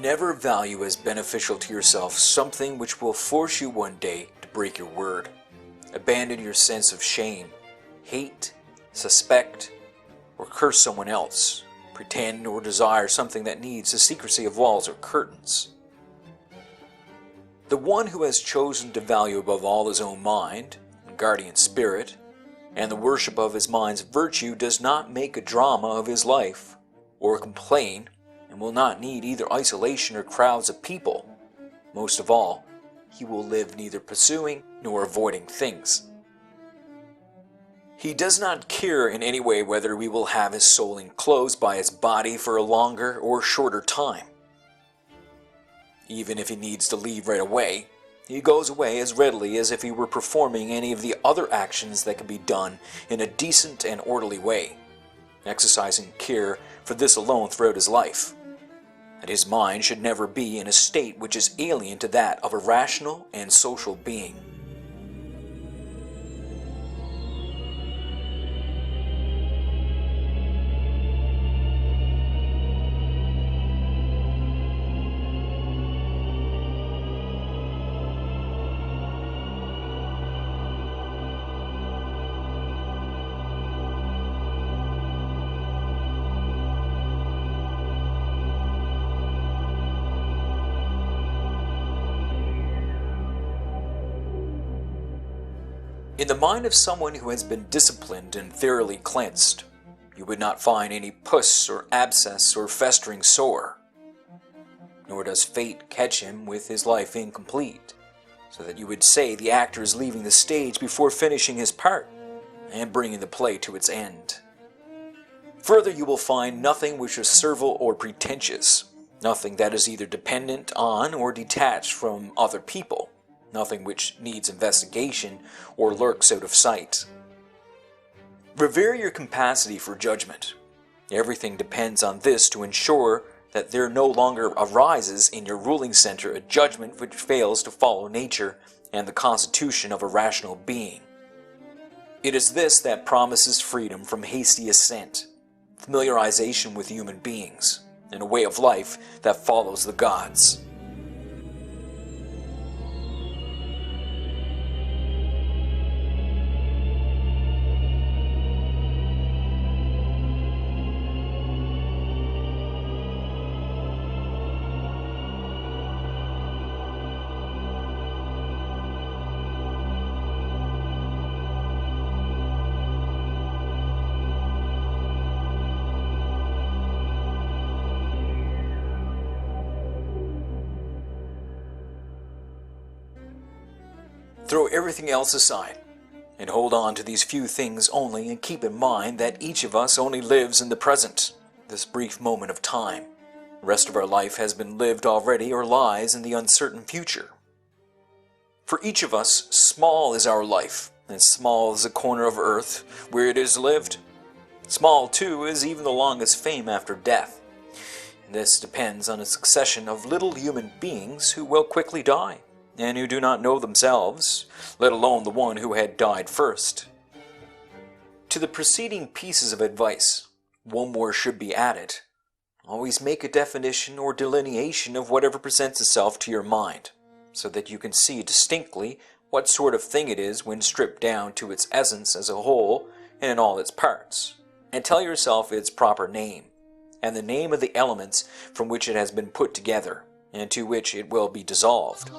Never value as beneficial to yourself something which will force you one day to break your word. Abandon your sense of shame, hate, suspect, or curse someone else. Pretend or desire something that needs the secrecy of walls or curtains. The one who has chosen to value above all his own mind, and guardian spirit, and the worship of his mind's virtue does not make a drama of his life, or complain, and will not need either isolation or crowds of people. Most of all, he will live neither pursuing nor avoiding things. He does not care in any way whether we will have his soul enclosed by his body for a longer or shorter time. Even if he needs to leave right away, he goes away as readily as if he were performing any of the other actions that can be done in a decent and orderly way, exercising care for this alone throughout his life, that his mind should never be in a state which is alien to that of a rational and social being. In the mind of someone who has been disciplined and thoroughly cleansed, you would not find any pus or abscess or festering sore, nor does fate catch him with his life incomplete, so that you would say the actor is leaving the stage before finishing his part and bringing the play to its end. Further, you will find nothing which is servile or pretentious, nothing that is either dependent on or detached from other people, nothing which needs investigation or lurks out of sight. Revere your capacity for judgment. Everything depends on this to ensure that there no longer arises in your ruling center a judgment which fails to follow nature and the constitution of a rational being. It is this that promises freedom from hasty assent, familiarization with human beings, and a way of life that follows the gods. Throw everything else aside, and hold on to these few things only, and keep in mind that each of us only lives in the present, this brief moment of time. The rest of our life has been lived already or lies in the uncertain future. For each of us, small is our life, and small is the corner of earth where it is lived. Small, too, is even the longest fame after death. And this depends on a succession of little human beings who will quickly die, and who do not know themselves, let alone the one who had died first. To the preceding pieces of advice, one more should be added. Always make a definition or delineation of whatever presents itself to your mind, so that you can see distinctly what sort of thing it is when stripped down to its essence as a whole and in all its parts, and tell yourself its proper name, and the name of the elements from which it has been put together, and to which it will be dissolved.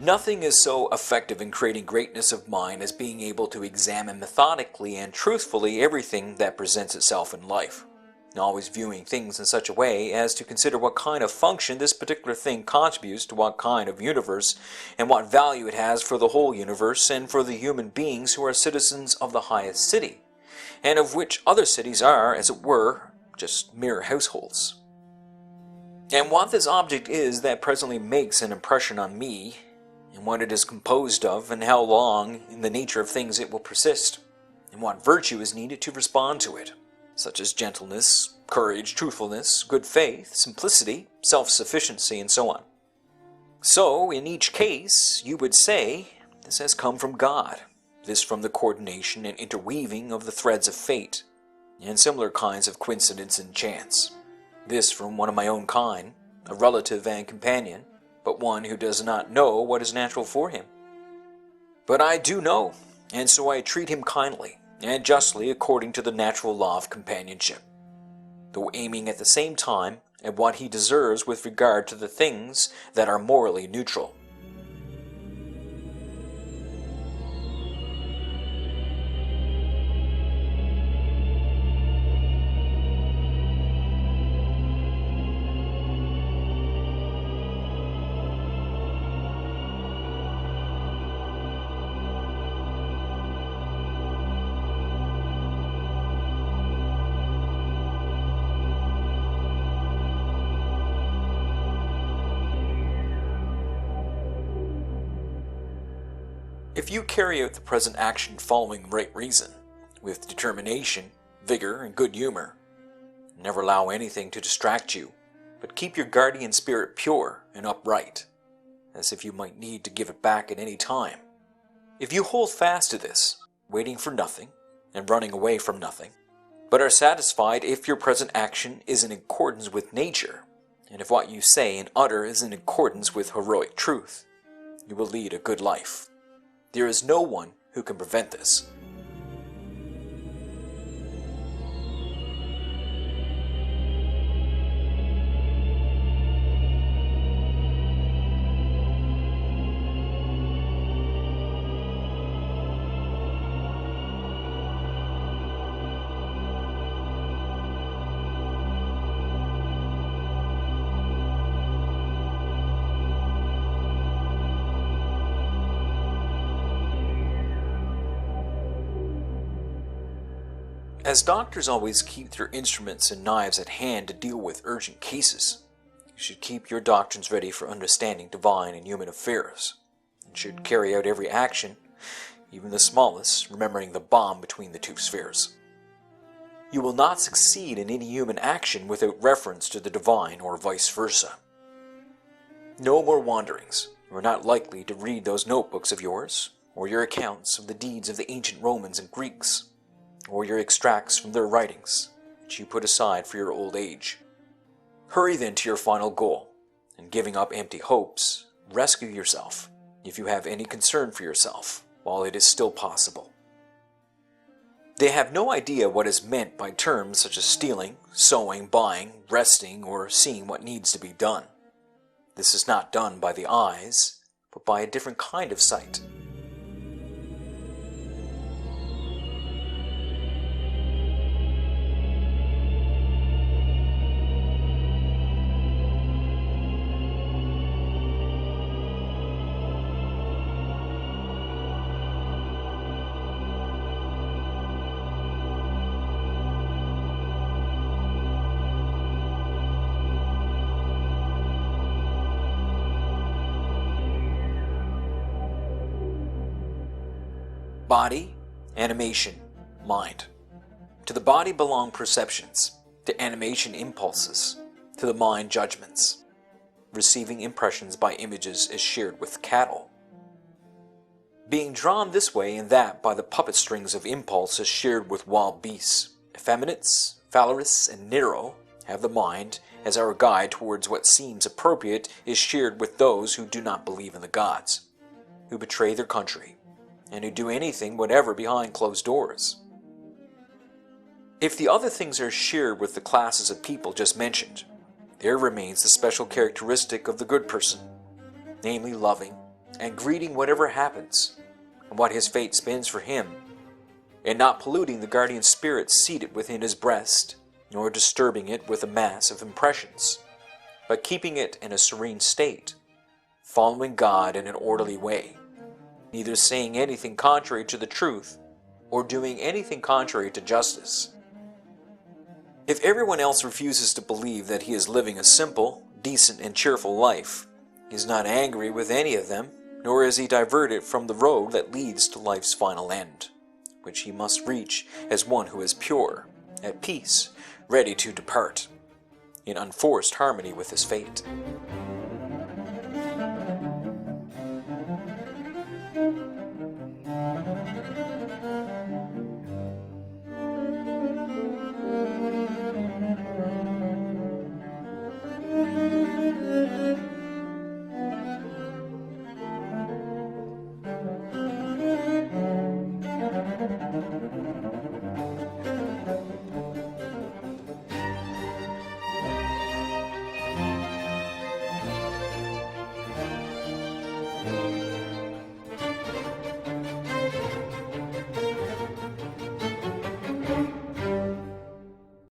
Nothing is so effective in creating greatness of mind as being able to examine methodically and truthfully everything that presents itself in life, always viewing things in such a way as to consider what kind of function this particular thing contributes to what kind of universe, and what value it has for the whole universe and for the human beings who are citizens of the highest city, and of which other cities are, as it were, just mere households. And what this object is that presently makes an impression on me, and what it is composed of, and how long in the nature of things it will persist, and what virtue is needed to respond to it, such as gentleness, courage, truthfulness, good faith, simplicity, self-sufficiency, and so on. So, in each case, you would say, this has come from God, this from the coordination and interweaving of the threads of fate, and similar kinds of coincidence and chance. This from one of my own kind, a relative and companion, but one who does not know what is natural for him. But I do know, and so I treat him kindly, and justly according to the natural law of companionship, though aiming at the same time at what he deserves with regard to the things that are morally neutral. If you carry out the present action following the right reason, with determination, vigor, and good humor, never allow anything to distract you, but keep your guardian spirit pure and upright, as if you might need to give it back at any time. If you hold fast to this, waiting for nothing, and running away from nothing, but are satisfied if your present action is in accordance with nature, and if what you say and utter is in accordance with heroic truth, you will lead a good life. There is no one who can prevent this. As doctors always keep their instruments and knives at hand to deal with urgent cases, you should keep your doctrines ready for understanding divine and human affairs, and should carry out every action, even the smallest, remembering the bond between the two spheres. You will not succeed in any human action without reference to the divine or vice versa. No more wanderings. You are not likely to read those notebooks of yours, or your accounts of the deeds of the ancient Romans and Greeks, or your extracts from their writings, which you put aside for your old age. Hurry then to your final goal, and giving up empty hopes, rescue yourself, if you have any concern for yourself, while it is still possible. They have no idea what is meant by terms such as stealing, sowing, buying, resting, or seeing what needs to be done. This is not done by the eyes, but by a different kind of sight. Body, animation, mind. To the body belong perceptions, to animation impulses, to the mind judgments. Receiving impressions by images is shared with cattle. Being drawn this way and that by the puppet strings of impulse is shared with wild beasts. Effeminates, Phalaris, and Nero have the mind as our guide towards what seems appropriate is shared with those who do not believe in the gods, who betray their country, and who do anything whatever behind closed doors. If the other things are shared with the classes of people just mentioned, there remains the special characteristic of the good person, namely loving and greeting whatever happens, and what his fate spins for him, and not polluting the guardian spirit seated within his breast, nor disturbing it with a mass of impressions, but keeping it in a serene state, following God in an orderly way, neither saying anything contrary to the truth, or doing anything contrary to justice. If everyone else refuses to believe that he is living a simple, decent, and cheerful life, he is not angry with any of them, nor is he diverted from the road that leads to life's final end, which he must reach as one who is pure, at peace, ready to depart, in unforced harmony with his fate.